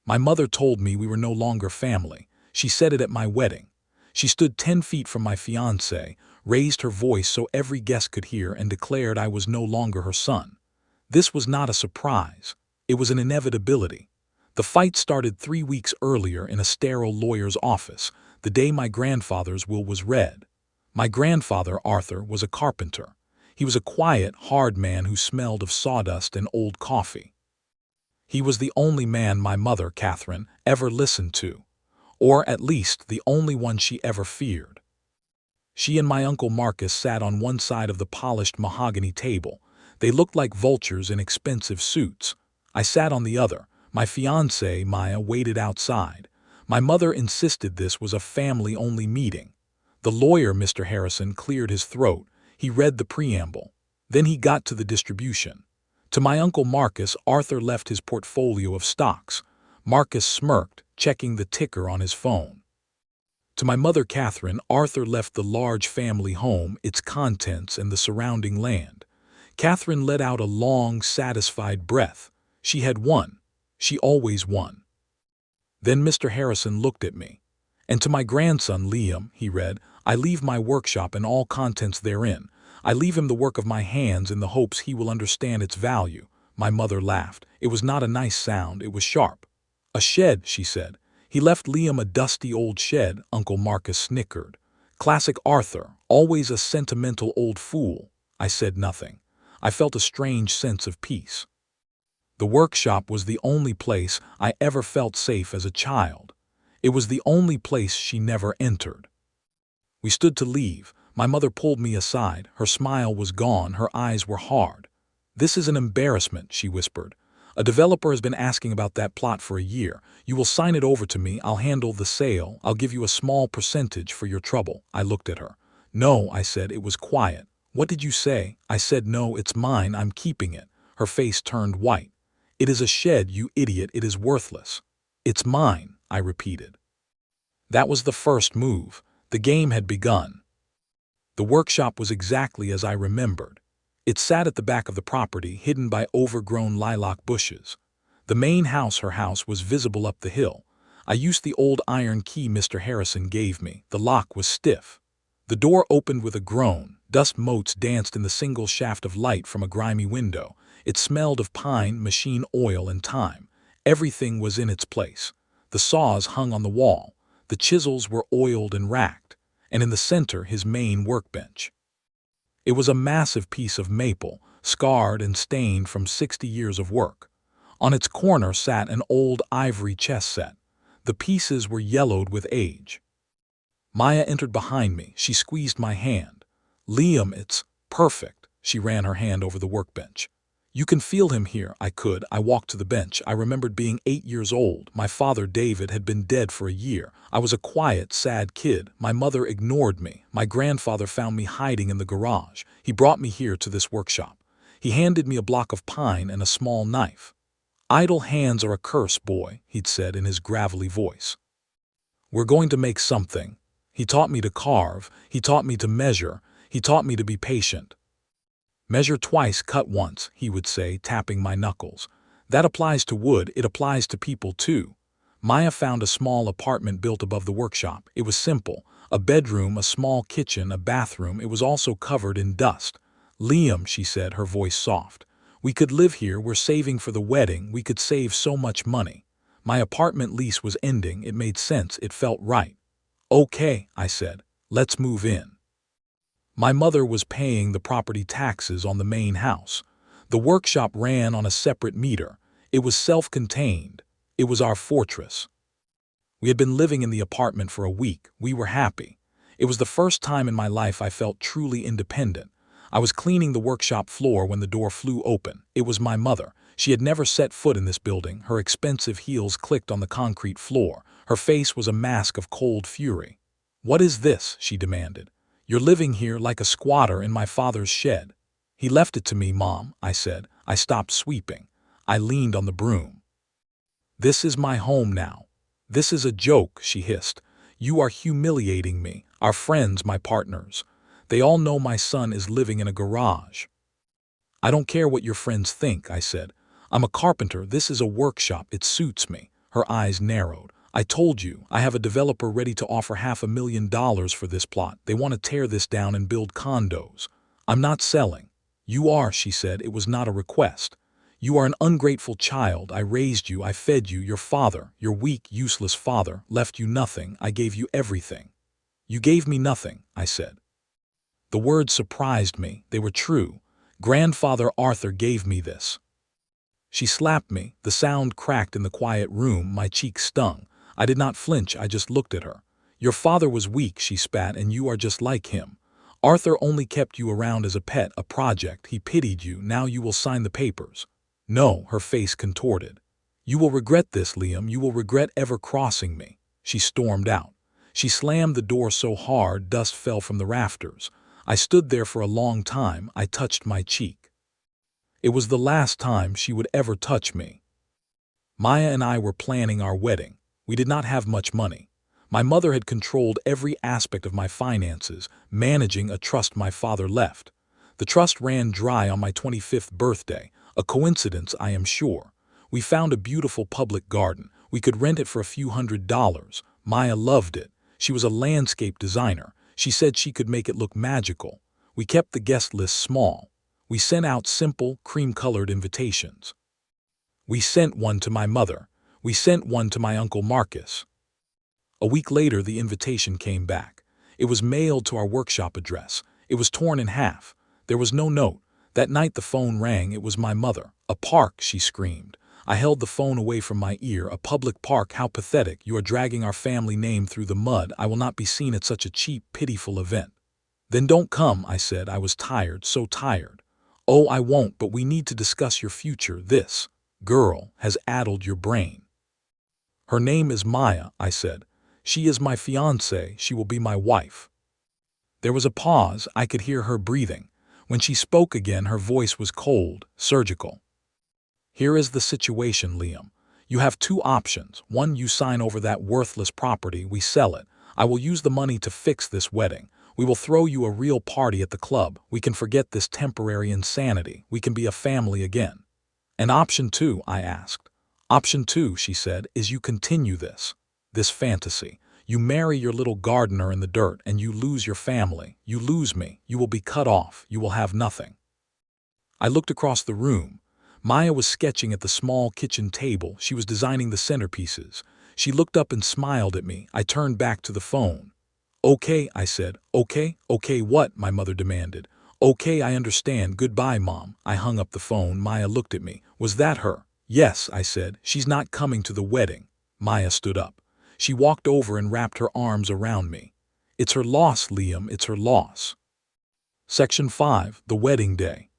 My mother told me we were no longer family. She said it at my wedding. She stood 10 feet from my fiancé, raised her voice so every guest could hear, and declared I was no longer her son. This was not a surprise. It was an inevitability. The fight started 3 weeks earlier in a sterile lawyer's office, the day my grandfather's will was read. My grandfather, Arthur, was a carpenter. He was a quiet, hard man who smelled of sawdust and old coffee. He was the only man my mother, Catherine, ever listened to, or at least the only one she ever feared. She and my uncle Marcus sat on one side of the polished mahogany table. They looked like vultures in expensive suits. I sat on the other. My fiancée, Maya, waited outside. My mother insisted this was a family-only meeting. The lawyer, Mr. Harrison, cleared his throat. He read the preamble. Then he got to the distribution. To my uncle Marcus, Arthur left his portfolio of stocks. Marcus smirked, checking the ticker on his phone. To my mother, Catherine, Arthur left the large family home, its contents, and the surrounding land. Catherine let out a long, satisfied breath. She had won. She always won. Then Mr. Harrison looked at me. And to my grandson, Liam, he read, I leave my workshop and all contents therein. I leave him the work of my hands in the hopes he will understand its value. My mother laughed. It was not a nice sound, it was sharp. A shed, she said. He left Liam a dusty old shed, Uncle Marcus snickered. Classic Arthur, always a sentimental old fool. I said nothing. I felt a strange sense of peace. The workshop was the only place I ever felt safe as a child. It was the only place she never entered. We stood to leave. My mother pulled me aside. Her smile was gone. Her eyes were hard. This is an embarrassment, she whispered. A developer has been asking about that plot for a year. You will sign it over to me. I'll handle the sale. I'll give you a small percentage for your trouble. I looked at her. No, I said. It was quiet. What did you say? I said, no, it's mine. I'm keeping it. Her face turned white. It is a shed, you idiot. It is worthless. It's mine, I repeated. That was the first move. The game had begun. The workshop was exactly as I remembered. It sat at the back of the property, hidden by overgrown lilac bushes. The main house, her house, was visible up the hill. I used the old iron key Mr. Harrison gave me. The lock was stiff. The door opened with a groan. Dust motes danced in the single shaft of light from a grimy window. It smelled of pine, machine oil, and time. Everything was in its place. The saws hung on the wall. The chisels were oiled and racked, and in the center his main workbench. It was a massive piece of maple, scarred and stained from 60 years of work. On its corner sat an old ivory chess set. The pieces were yellowed with age. Maya entered behind me. She squeezed my hand. Liam, it's perfect. She ran her hand over the workbench. You can feel him here. I walked to the bench. I remembered being 8 years old. My father, David, had been dead for a year. I was a quiet, sad kid. My mother ignored me. My grandfather found me hiding in the garage. He brought me here to this workshop. He handed me a block of pine and a small knife. Idle hands are a curse, boy, he'd said in his gravelly voice. We're going to make something. He taught me to carve. He taught me to measure. He taught me to be patient. Measure twice, cut once, he would say, tapping my knuckles. That applies to wood, it applies to people too. Maya found a small apartment built above the workshop. It was simple. A bedroom, a small kitchen, a bathroom. It was also covered in dust. Liam, she said, her voice soft. We could live here, we're saving for the wedding, we could save so much money. My apartment lease was ending, it made sense, it felt right. Okay, I said, let's move in. My mother was paying the property taxes on the main house. The workshop ran on a separate meter. It was self-contained. It was our fortress. We had been living in the apartment for a week. We were happy. It was the first time in my life I felt truly independent. I was cleaning the workshop floor when the door flew open. It was my mother. She had never set foot in this building. Her expensive heels clicked on the concrete floor. Her face was a mask of cold fury. What is this? She demanded. You're living here like a squatter in my father's shed. He left it to me, Mom, I said. I stopped sweeping. I leaned on the broom. This is my home now. This is a joke, she hissed. You are humiliating me, our friends, my partners. They all know my son is living in a garage. I don't care what your friends think, I said. I'm a carpenter. This is a workshop. It suits me. Her eyes narrowed. I told you, I have a developer ready to offer $500,000 for this plot. They want to tear this down and build condos. I'm not selling. You are, she said. It was not a request. You are an ungrateful child. I raised you, I fed you. Your father, your weak, useless father, left you nothing. I gave you everything. You gave me nothing, I said. The words surprised me. They were true. Grandfather Arthur gave me this. She slapped me. The sound cracked in the quiet room. My cheek stung. I did not flinch. I just looked at her. Your father was weak, she spat, and you are just like him. Arthur only kept you around as a pet, a project. He pitied you. Now you will sign the papers. No, her face contorted. You will regret this, Liam. You will regret ever crossing me. She stormed out. She slammed the door so hard dust fell from the rafters. I stood there for a long time. I touched my cheek. It was the last time she would ever touch me. Maya and I were planning our wedding. We did not have much money. My mother had controlled every aspect of my finances, managing a trust my father left. The trust ran dry on my 25th birthday, a coincidence, I am sure. We found a beautiful public garden. We could rent it for a few $100s. Maya loved it. She was a landscape designer. She said she could make it look magical. We kept the guest list small. We sent out simple, cream-colored invitations. We sent one to my mother. We sent one to my Uncle Marcus. A week later, the invitation came back. It was mailed to our workshop address. It was torn in half. There was no note. That night the phone rang. It was my mother. A park, she screamed. I held the phone away from my ear. A public park? How pathetic. You are dragging our family name through the mud. I will not be seen at such a cheap, pitiful event. Then don't come, I said. I was tired, so tired. Oh, I won't, but we need to discuss your future. This girl has addled your brain. Her name is Maya, I said. She is my fiancée. She will be my wife. There was a pause. I could hear her breathing. When she spoke again, her voice was cold, surgical. Here is the situation, Liam. You have two options. One, you sign over that worthless property. We sell it. I will use the money to fix this wedding. We will throw you a real party at the club. We can forget this temporary insanity. We can be a family again. And option two, I asked. Option two, she said, is you continue this fantasy. You marry your little gardener in the dirt and you lose your family. You lose me. You will be cut off. You will have nothing. I looked across the room. Maya was sketching at the small kitchen table. She was designing the centerpieces. She looked up and smiled at me. I turned back to the phone. Okay, I said. Okay, what? My mother demanded. Okay, I understand. Goodbye, Mom. I hung up the phone. Maya looked at me. Was that her? Yes, I said. She's not coming to the wedding. Maya stood up. She walked over and wrapped her arms around me. It's her loss, Liam. It's her loss. Section 5. The Wedding Day.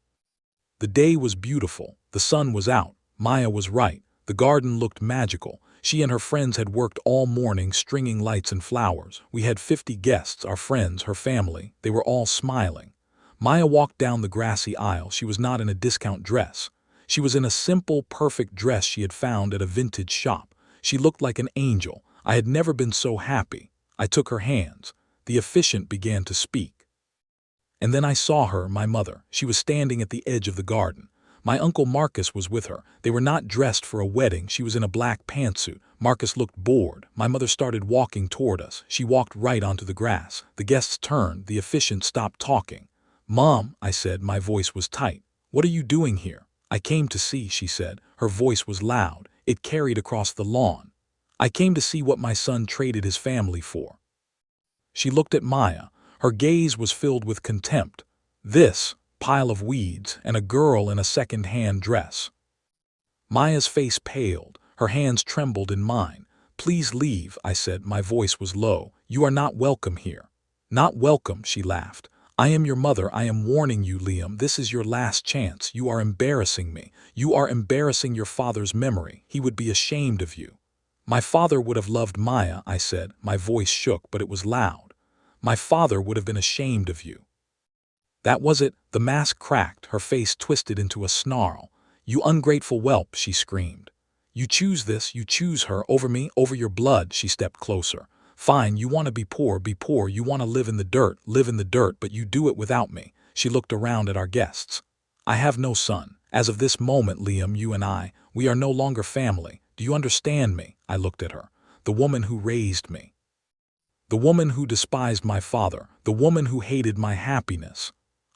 The day was beautiful. The sun was out. Maya was right. The garden looked magical. She and her friends had worked all morning stringing lights and flowers. We had 50 guests, our friends, her family. They were all smiling. Maya walked down the grassy aisle. She was not in a discount dress. She was in a simple, perfect dress she had found at a vintage shop. She looked like an angel. I had never been so happy. I took her hands. The officiant began to speak. And then I saw her, my mother. She was standing at the edge of the garden. My Uncle Marcus was with her. They were not dressed for a wedding. She was in a black pantsuit. Marcus looked bored. My mother started walking toward us. She walked right onto the grass. The guests turned. The officiant stopped talking. Mom, I said, my voice was tight. What are you doing here? I came to see, she said. Her voice was loud. It carried across the lawn. I came to see what my son traded his family for. She looked at Maya. Her gaze was filled with contempt. This pile of weeds and a girl in a second-hand dress. Maya's face paled. Her hands trembled in mine. Please leave, I said. My voice was low. You are not welcome here. Not welcome, she laughed. I am your mother. I am warning you, Liam. This is your last chance. You are embarrassing me. You are embarrassing your father's memory. He would be ashamed of you. My father would have loved Maya, I said. My voice shook, but it was loud. My father would have been ashamed of you. That was it. The mask cracked. Her face twisted into a snarl. You ungrateful whelp, she screamed. You choose this. You choose her over me, over your blood. She stepped closer. Fine, you want to be poor, be poor. You want to live in the dirt, but you do it without me. She looked around at our guests. I have no son. As of this moment, Liam, you and I, we are no longer family. Do you understand me? I looked at her. The woman who raised me. The woman who despised my father. The woman who hated my happiness.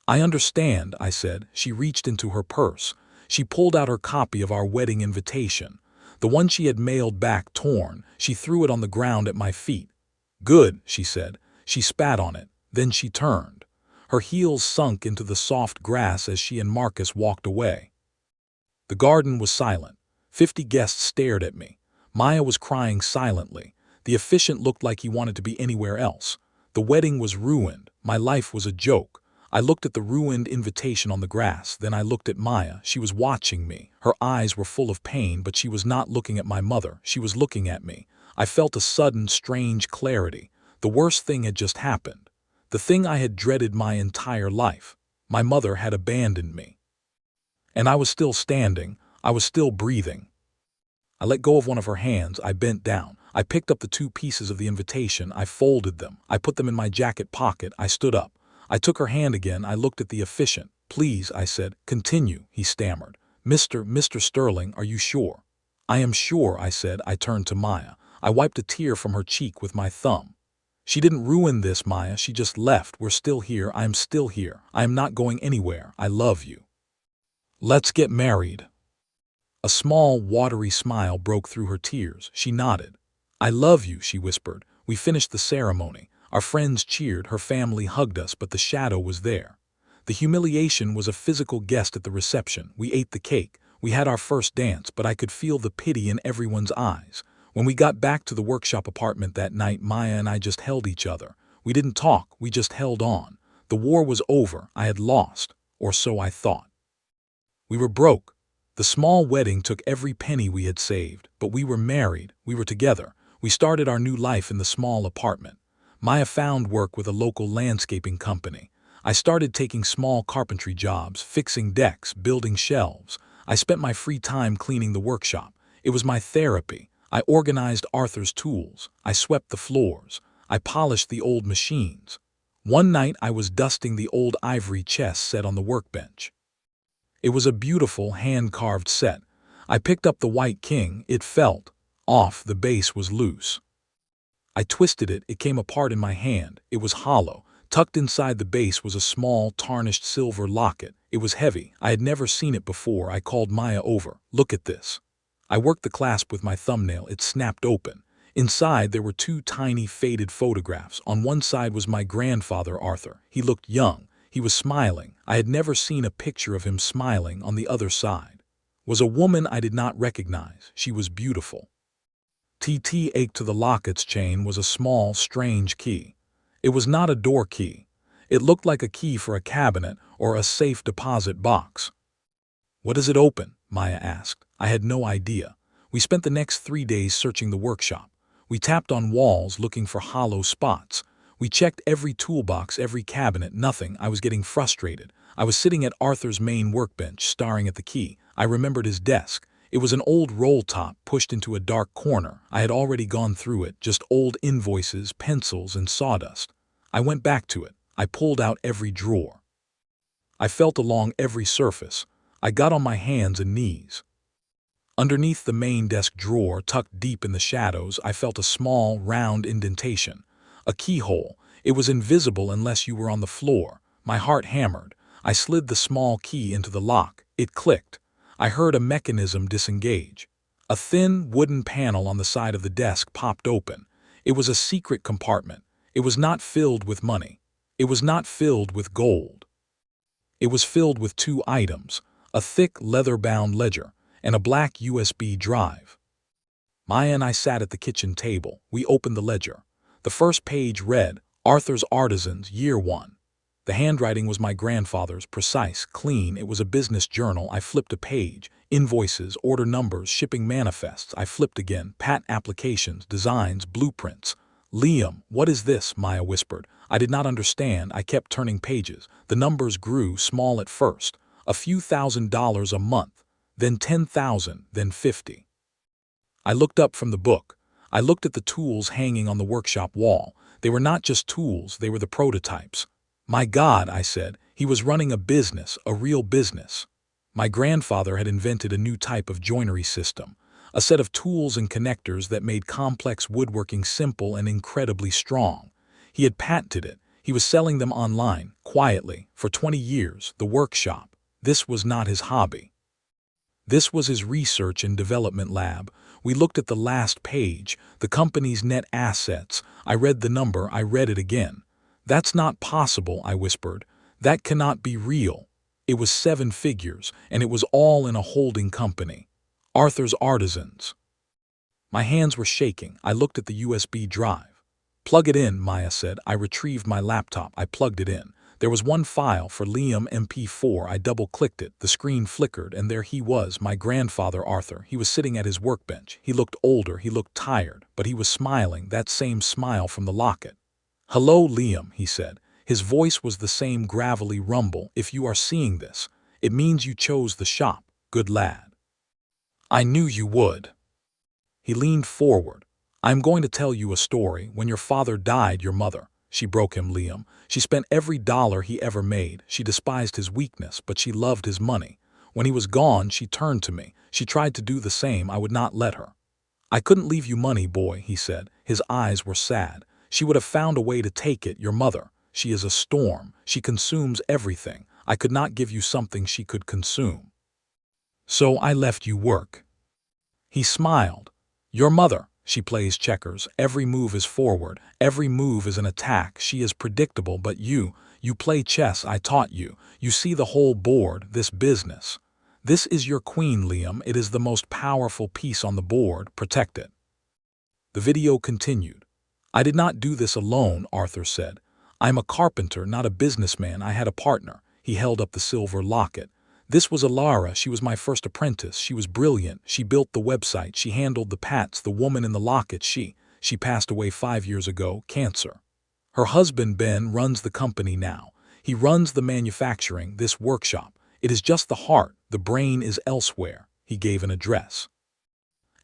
I understand, I said. She reached into her purse. She pulled out her copy of our wedding invitation. The one she had mailed back torn. She threw it on the ground at my feet. Good, she said. She spat on it. Then she turned. Her heels sunk into the soft grass as she and Marcus walked away. The garden was silent. 50 guests stared at me. Maya was crying silently. The officiant looked like he wanted to be anywhere else. The wedding was ruined. My life was a joke. I looked at the ruined invitation on the grass. Then I looked at Maya. She was watching me. Her eyes were full of pain, but she was not looking at my mother. She was looking at me. I felt a sudden, strange clarity. The worst thing had just happened. The thing I had dreaded my entire life. My mother had abandoned me. And I was still standing. I was still breathing. I let go of one of her hands. I bent down. I picked up the 2 pieces of the invitation. I folded them. I put them in my jacket pocket. I stood up. I took her hand again. I looked at the officiant. Please, I said. Continue, he stammered. Mr. Sterling, are you sure? I am sure, I said. I turned to Maya. I wiped a tear from her cheek with my thumb. She didn't ruin this, Maya. She just left. We're still here. I am still here. I am not going anywhere. I love you. Let's get married. A small, watery smile broke through her tears. She nodded. I love you, she whispered. We finished the ceremony. Our friends cheered. Her family hugged us, but the shadow was there. The humiliation was a physical guest at the reception. We ate the cake. We had our first dance, but I could feel the pity in everyone's eyes. When we got back to the workshop apartment that night, Maya and I just held each other. We didn't talk. We just held on. The war was over. I had lost, or so I thought. We were broke. The small wedding took every penny we had saved, but we were married. We were together. We started our new life in the small apartment. Maya found work with a local landscaping company. I started taking small carpentry jobs, fixing decks, building shelves. I spent my free time cleaning the workshop. It was my therapy. I organized Arthur's tools. I swept the floors. I polished the old machines. One night I was dusting the old ivory chess set on the workbench. It was a beautiful, hand-carved set. I picked up the white king. It felt off. The base was loose. I twisted it. It came apart in my hand. It was hollow. Tucked inside the base was a small, tarnished silver locket. It was heavy. I had never seen it before. I called Maya over. Look at this. I worked the clasp with my thumbnail. It snapped open. Inside there were 2 tiny, faded photographs. On one side was my grandfather, Arthur. He looked young. He was smiling. I had never seen a picture of him smiling. On the other side was a woman I did not recognize. She was beautiful. Ached to the locket's chain was a small, strange key. It was not a door key. It looked like a key for a cabinet or a safe deposit box. What does it open? Maya asked. I had no idea. We spent the next 3 days searching the workshop. We tapped on walls looking for hollow spots. We checked every toolbox, every cabinet, nothing. I was getting frustrated. I was sitting at Arthur's main workbench, staring at the key. I remembered his desk. It was an old roll top pushed into a dark corner. I had already gone through it, just old invoices, pencils, and sawdust. I went back to it. I pulled out every drawer. I felt along every surface. I got on my hands and knees. Underneath the main desk drawer, tucked deep in the shadows, I felt a small, round indentation. A keyhole. It was invisible unless you were on the floor. My heart hammered. I slid the small key into the lock. It clicked. I heard a mechanism disengage. A thin, wooden panel on the side of the desk popped open. It was a secret compartment. It was not filled with money. It was not filled with gold. It was filled with 2 items, a thick, leather-bound ledger and a black USB drive. Maya and I sat at the kitchen table. We opened the ledger. The first page read, Arthur's Artisans, Year 1. The handwriting was my grandfather's, precise, clean. It was a business journal. I flipped a page. Invoices, order numbers, shipping manifests. I flipped again. Patent applications, designs, blueprints. Liam, what is this? Maya whispered. I did not understand. I kept turning pages. The numbers grew, small at first. A few $1,000s a month. Then 10,000, then 50. I looked up from the book. I looked at the tools hanging on the workshop wall. They were not just tools, they were the prototypes. My God, I said, he was running a business, a real business. My grandfather had invented a new type of joinery system, a set of tools and connectors that made complex woodworking simple and incredibly strong. He had patented it. He was selling them online, quietly, for 20 years, the workshop. This was not his hobby. This was his research and development lab. We looked at the last page, the company's net assets. I read the number, I read it again. That's not possible, I whispered. That cannot be real. It was 7 figures, and it was all in a holding company. Arthur's Artisans. My hands were shaking. I looked at the USB drive. Plug it in, Maya said. I retrieved my laptop. I plugged it in. There was one file for Liam MP4. I double-clicked it. The screen flickered, and there he was, my grandfather Arthur. He was sitting at his workbench. He looked older. He looked tired, but he was smiling, that same smile from the locket. "Hello, Liam," he said. His voice was the same gravelly rumble. "If you are seeing this, it means you chose the shop. Good lad. I knew you would." He leaned forward. "I'm going to tell you a story. When your father died, your mother..." She broke him, Liam. "She spent every dollar he ever made. She despised his weakness, but she loved his money. When he was gone, she turned to me. She tried to do the same. I would not let her. I couldn't leave you money, boy," he said. His eyes were sad. "She would have found a way to take it, your mother. She is a storm. She consumes everything. I could not give you something she could consume. So I left you work." He smiled. "Your mother, she plays checkers. Every move is forward. Every move is an attack. She is predictable, but you play chess. I taught you. You see the whole board, this business. This is your queen, Liam. It is the most powerful piece on the board. Protect it." The video continued. "I did not do this alone," Arthur said. "I'm a carpenter, not a businessman. I had a partner." He held up the silver locket. "This was Alara. She was my first apprentice. She was brilliant. She built the website. She handled the pats. The woman in the locket, she passed away 5 years ago, cancer. Her husband, Ben, runs the company now. He runs the manufacturing, this workshop. It is just the heart. The brain is elsewhere." He gave an address.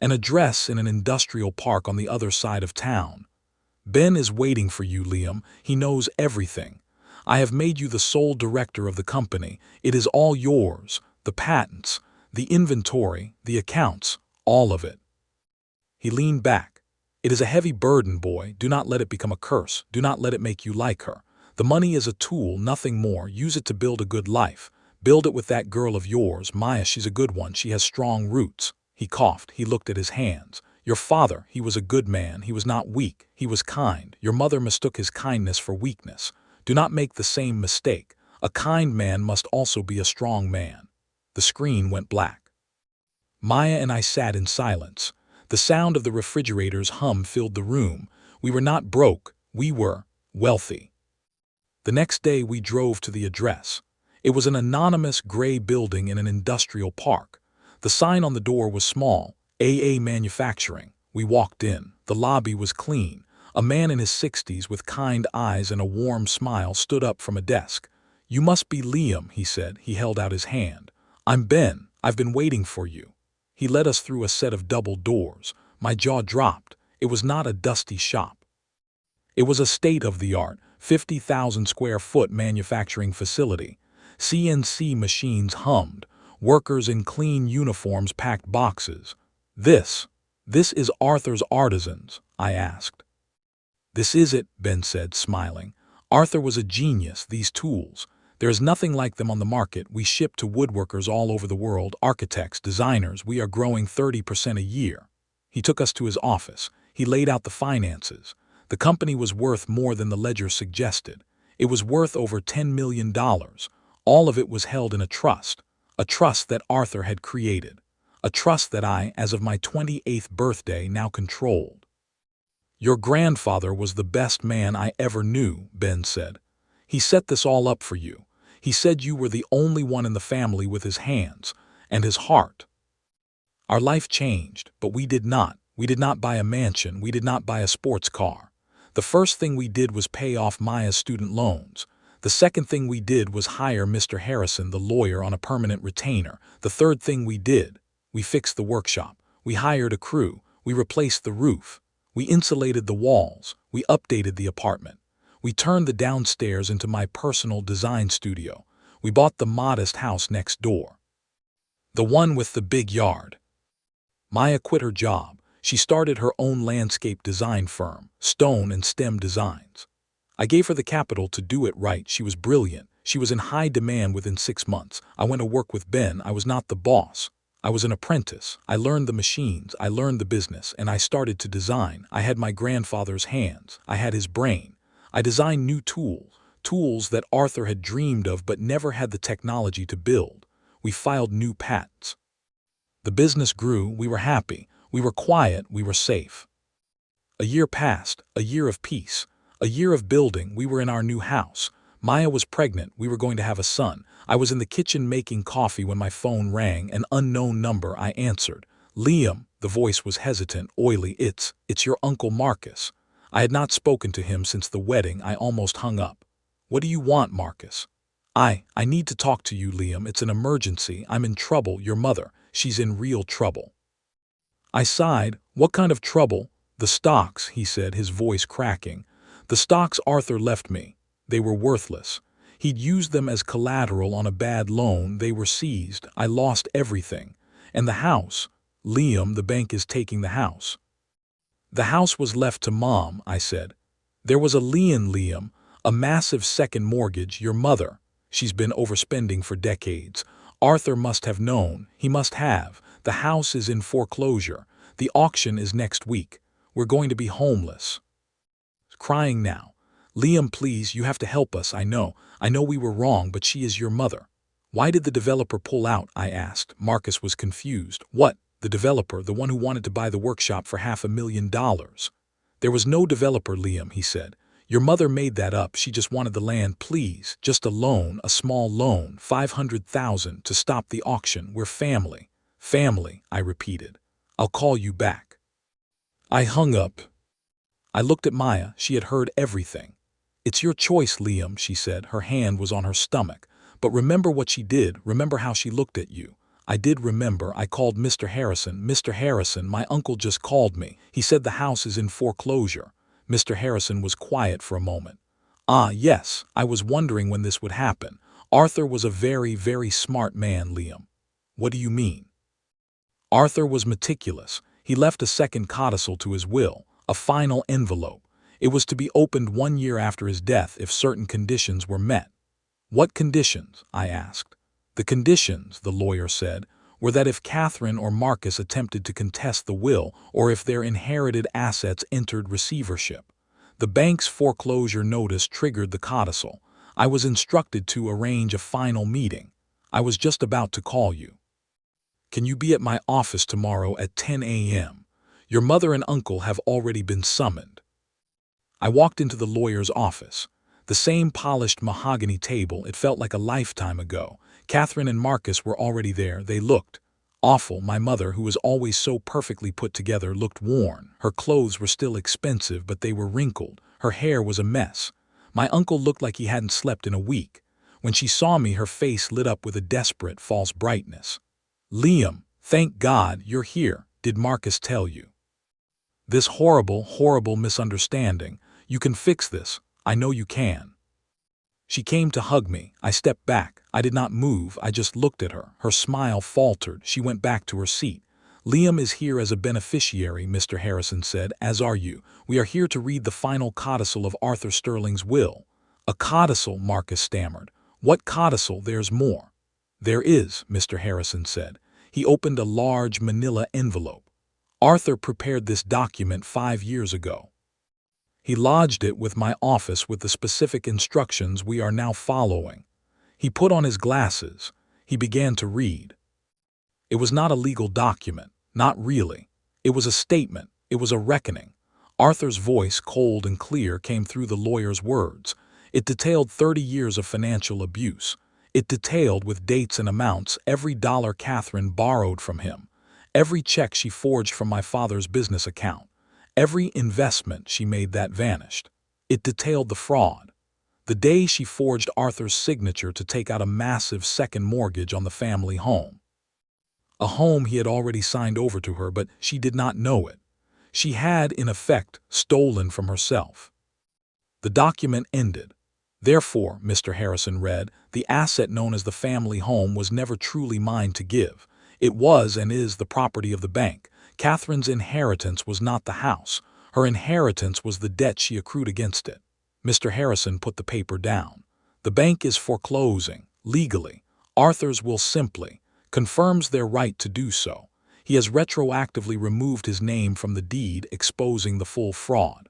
"An address in an industrial park on the other side of town. Ben is waiting for you, Liam. He knows everything. I have made you the sole director of the company. It is all yours. The patents, the inventory, the accounts, all of it." He leaned back. "It is a heavy burden, boy. Do not let it become a curse. Do not let it make you like her. The money is a tool, nothing more. Use it to build a good life. Build it with that girl of yours, Maya. She's a good one. She has strong roots." He coughed. He looked at his hands. "Your father, he was a good man. He was not weak. He was kind. Your mother mistook his kindness for weakness. Do not make the same mistake. A kind man must also be a strong man." The screen went black. Maya and I sat in silence. The sound of the refrigerator's hum filled the room. We were not broke. We were wealthy. The next day we drove to the address. It was an anonymous gray building in an industrial park. The sign on the door was small, AA Manufacturing. We walked in. The lobby was clean. A man in his 60s with kind eyes and a warm smile stood up from a desk. "You must be Liam," he said. He held out his hand. "I'm Ben. I've been waiting for you." He led us through a set of double doors. My jaw dropped. It was not a dusty shop. It was a state-of-the-art, 50,000 square foot manufacturing facility. CNC machines hummed. Workers in clean uniforms packed boxes. This is Arthur's Artisans," I asked. "This is it," Ben said, smiling. "Arthur was a genius. These tools. There is nothing like them on the market. We ship to woodworkers all over the world, architects, designers. We are growing 30% a year." He took us to his office. He laid out the finances. The company was worth more than the ledger suggested. It was worth over $10 million. All of it was held in a trust that Arthur had created, a trust that I, as of my 28th birthday, now controlled. "Your grandfather was the best man I ever knew," Ben said. "He set this all up for you. He said you were the only one in the family with his hands and his heart." Our life changed, but we did not. We did not buy a mansion. We did not buy a sports car. The first thing we did was pay off Maya's student loans. The second thing we did was hire Mr. Harrison, the lawyer, on a permanent retainer. The third thing we did, we fixed the workshop. We hired a crew. We replaced the roof. We insulated the walls. We updated the apartment. We turned the downstairs into my personal design studio. We bought the modest house next door, the one with the big yard. Maya quit her job. She started her own landscape design firm, Stone and Stem Designs. I gave her the capital to do it right. She was brilliant. She was in high demand within 6 months. I went to work with Ben. I was not the boss. I was an apprentice. I learned the machines. I learned the business, and I started to design. I had my grandfather's hands. I had his brain. I designed new tools that Arthur had dreamed of but never had the technology to build. We filed new patents. The business grew. We were happy. We were quiet. We were safe. A year passed, a year of peace, a year of building. We were in our new house. Maya was pregnant. We were going to have a son. I was in the kitchen making coffee when my phone rang, an unknown number. I answered. Liam, the voice was hesitant, oily. It's your Uncle Marcus. I had not spoken to him since the wedding. I almost hung up. What do you want, Marcus? I need to talk to you, Liam. It's an emergency. I'm in trouble. Your mother, she's in real trouble. I sighed. What kind of trouble? The stocks, he said, his voice cracking. The stocks Arthur left me. They were worthless. He'd used them as collateral on a bad loan. They were seized. I lost everything. And the house. Liam, the bank is taking the house. The house was left to Mom, I said. There was a lien, Liam, a massive second mortgage. Your mother. She's been overspending for decades. Arthur must have known. He must have. The house is in foreclosure. The auction is next week. We're going to be homeless. Crying now. Liam, please, you have to help us. I know we were wrong, but she is your mother. Why did the developer pull out? I asked. Marcus was confused. What? The developer, the one who wanted to buy the workshop for $500,000. There was no developer, Liam, he said. Your mother made that up. She just wanted the land, please. Just a loan, a small loan, $500,000 to stop the auction. We're family. Family, I repeated. I'll call you back. I hung up. I looked at Maya. She had heard everything. It's your choice, Liam, she said. Her hand was on her stomach. But remember what she did. Remember how she looked at you. I did remember. I called Mr. Harrison. Mr. Harrison, my uncle just called me. He said the house is in foreclosure. Mr. Harrison was quiet for a moment. Ah, yes, I was wondering when this would happen. Arthur was a very, very smart man, Liam. What do you mean? Arthur was meticulous. He left a second codicil to his will, a final envelope. It was to be opened 1 year after his death if certain conditions were met. What conditions? I asked. The conditions, the lawyer said, were that if Catherine or Marcus attempted to contest the will or if their inherited assets entered receivership. The bank's foreclosure notice triggered the codicil. I was instructed to arrange a final meeting. I was just about to call you. Can you be at my office tomorrow at 10 a.m.? Your mother and uncle have already been summoned. I walked into the lawyer's office. The same polished mahogany table. It felt like a lifetime ago. Catherine and Marcus were already there. They looked awful. My mother, who was always so perfectly put together, looked worn. Her clothes were still expensive, but they were wrinkled. Her hair was a mess. My uncle looked like he hadn't slept in a week. When she saw me, her face lit up with a desperate, false brightness. Liam, thank God you're here. Did Marcus tell you? This horrible, horrible misunderstanding. You can fix this. I know you can. She came to hug me. I stepped back. I did not move. I just looked at her. Her smile faltered. She went back to her seat. Liam is here as a beneficiary, Mr. Harrison said, as are you. We are here to read the final codicil of Arthur Sterling's will. A codicil, Marcus stammered. What codicil? There's more. There is, Mr. Harrison said. He opened a large manila envelope. Arthur prepared this document 5 years ago. He lodged it with my office with the specific instructions we are now following. He put on his glasses. He began to read. It was not a legal document, not really. It was a statement. It was a reckoning. Arthur's voice, cold and clear, came through the lawyer's words. It detailed 30 years of financial abuse. It detailed with dates and amounts every dollar Catherine borrowed from him, every check she forged from my father's business account. Every investment she made that vanished. It detailed the fraud. The day she forged Arthur's signature to take out a massive second mortgage on the family home. A home he had already signed over to her, but she did not know it. She had, in effect, stolen from herself. The document ended. Therefore, Mr. Harrison read, the asset known as the family home was never truly mine to give. It was and is the property of the bank. Catherine's inheritance was not the house. Her inheritance was the debt she accrued against it. Mr. Harrison put the paper down. The bank is foreclosing, legally. Arthur's will simply confirms their right to do so. He has retroactively removed his name from the deed, exposing the full fraud.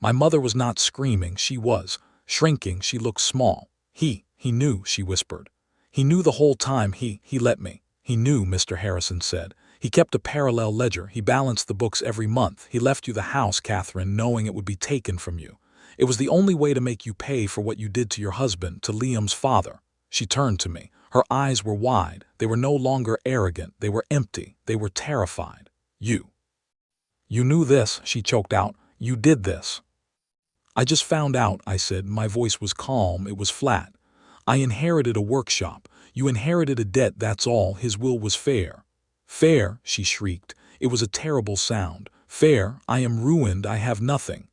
My mother was not screaming, she was shrinking, she looked small. He knew, she whispered. He knew the whole time, he let me. He knew, Mr. Harrison said. He kept a parallel ledger, he balanced the books every month. He left you the house, Catherine, knowing it would be taken from you. It was the only way to make you pay for what you did to your husband, to Liam's father. She turned to me. Her eyes were wide. They were no longer arrogant. They were empty. They were terrified. You knew this, she choked out. You did this. I just found out, I said. My voice was calm. It was flat. I inherited a workshop. You inherited a debt, that's all. His will was fair. Fair, she shrieked. It was a terrible sound. Fair, I am ruined. I have nothing.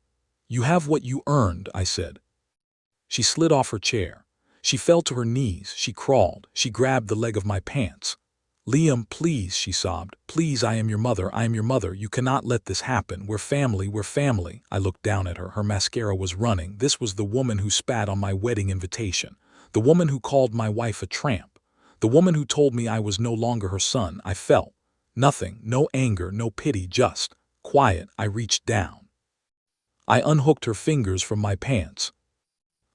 You have what you earned, I said. She slid off her chair. She fell to her knees. She crawled. She grabbed the leg of my pants. Liam, please, she sobbed. Please, I am your mother. I am your mother. You cannot let this happen. We're family. We're family. I looked down at her. Her mascara was running. This was the woman who spat on my wedding invitation. The woman who called my wife a tramp. The woman who told me I was no longer her son. I felt nothing. No anger, no pity, just quiet. I reached down. I unhooked her fingers from my pants.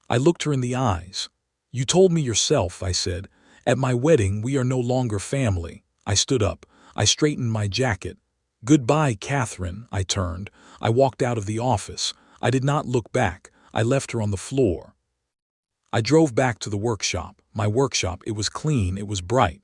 I looked her in the eyes. You told me yourself, I said. At my wedding, we are no longer family. I stood up. I straightened my jacket. Goodbye, Catherine, I turned. I walked out of the office. I did not look back. I left her on the floor. I drove back to the workshop. My workshop, it was clean, it was bright.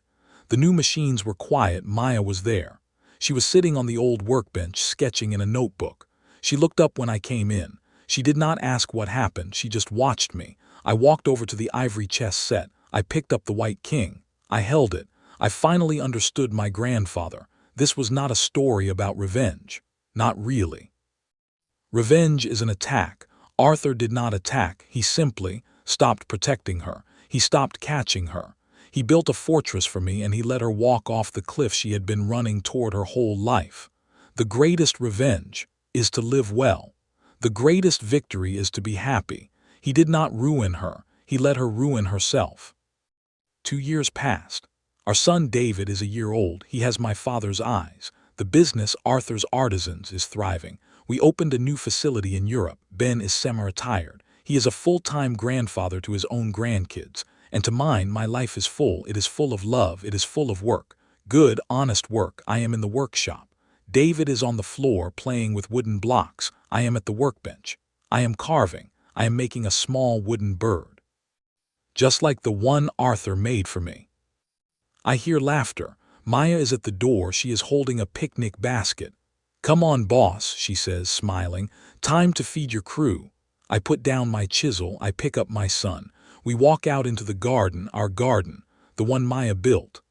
The new machines were quiet. Maya was there. She was sitting on the old workbench, sketching in a notebook. She looked up when I came in. She did not ask what happened. She just watched me. I walked over to the ivory chess set. I picked up the white king. I held it. I finally understood my grandfather. This was not a story about revenge. Not really. Revenge is an attack. Arthur did not attack. He simply stopped protecting her. He stopped catching her. He built a fortress for me, and he let her walk off the cliff she had been running toward her whole life. The greatest revenge is to live well. The greatest victory is to be happy. He did not ruin her. He let her ruin herself. 2 years passed. Our son David is a year old. He has my father's eyes. The business, Arthur's Artisans, is thriving. We opened a new facility in Europe. Ben is semi-retired. He is a full-time grandfather to his own grandkids. And to mine, my life is full. It is full of love. It is full of work. Good, honest work. I am in the workshop. David is on the floor playing with wooden blocks. I am at the workbench. I am carving. I am making a small wooden bird. Just like the one Arthur made for me. I hear laughter. Maya is at the door. She is holding a picnic basket. Come on, boss, she says, smiling. Time to feed your crew. I put down my chisel. I pick up my son. We walk out into the garden, our garden, the one Maya built.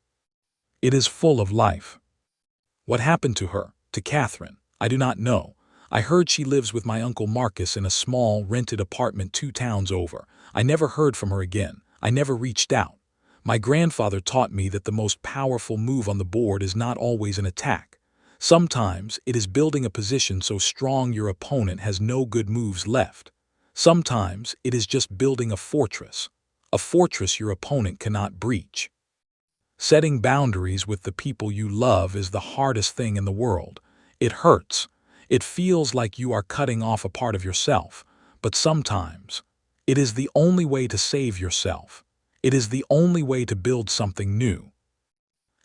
It is full of life. What happened to her, to Catherine? I do not know. I heard she lives with my uncle Marcus in a small, rented apartment 2 towns over. I never heard from her again. I never reached out. My grandfather taught me that the most powerful move on the board is not always an attack. Sometimes it is building a position so strong your opponent has no good moves left. Sometimes it is just building a fortress your opponent cannot breach. Setting boundaries with the people you love is the hardest thing in the world. It hurts. It feels like you are cutting off a part of yourself, but sometimes it is the only way to save yourself. It is the only way to build something new.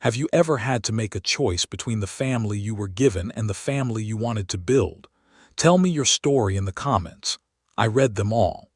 Have you ever had to make a choice between the family you were given and the family you wanted to build? Tell me your story in the comments. I read them all.